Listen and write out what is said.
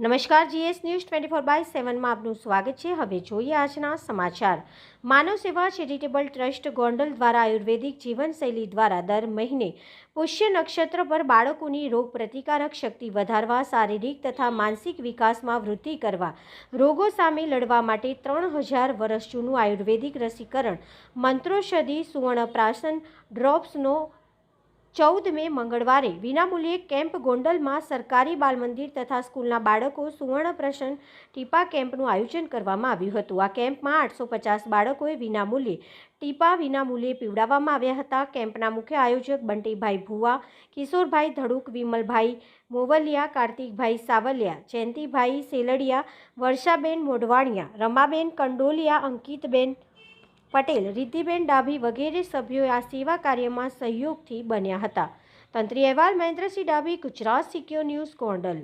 નમસ્કાર, GS news 24/7 માં આપનું સ્વાગત છે। હવે જોઈએ આજના સમાચાર। માનવ સેવા ચેરિટેબલ ટ્રસ્ટ ગોંડલ દ્વારા આયુર્વેદિક જીવનશૈલી દ્વારા દર મહિને પુષ્ય નક્ષત્ર પર બાળકોની રોગ પ્રતિકારક શક્તિ વધારવા, શારીરિક તથા માનસિક વિકાસમાં વૃદ્ધિ કરવા, રોગો સામે લડવા માટે 3000 વર્ષ જૂનું આયુર્વેદિક રસીકરણ મંત્રોષધિ સુવર્ણપ્રાશન ડ્રોપ્સનો 14 મે મંગળવારે વિનામૂલ્યે કેમ્પ ગોંડલમાં સરકારી બાલ મંદિર તથા સ્કૂલના બાળકો સુવર્ણપ્રાશન ટીપા કેમ્પનું આયોજન કરવામાં આવ્યું હતું। આ કેમ્પમાં 850 બાળકોએ ટીપા વિનામૂલ્યે પીવડાવવામાં આવ્યા હતા। કેમ્પના મુખ્ય આયોજક બંટીભાઈ ભુવા, કિશોરભાઈ ધડુક, વિમલભાઈ મોવલિયા, કાર્તિકભાઈ સાવલિયા, જયંતિભાઈ સેલડિયા, વર્ષાબેન મોઢવાણિયા, રમાબેન કંડોલિયા, અંકિતબેન પટેલ, રિદ્ધિબેન ડાભી વગેરે સભ્યોએ આ સેવા કાર્યમાં સહયોગથી બન્યા હતા। તંત્રી અહેવાલ મહેન્દ્રસિંહ ડાભી, ગુજરાત સિક્યોર ન્યૂઝ, ગોંડલ।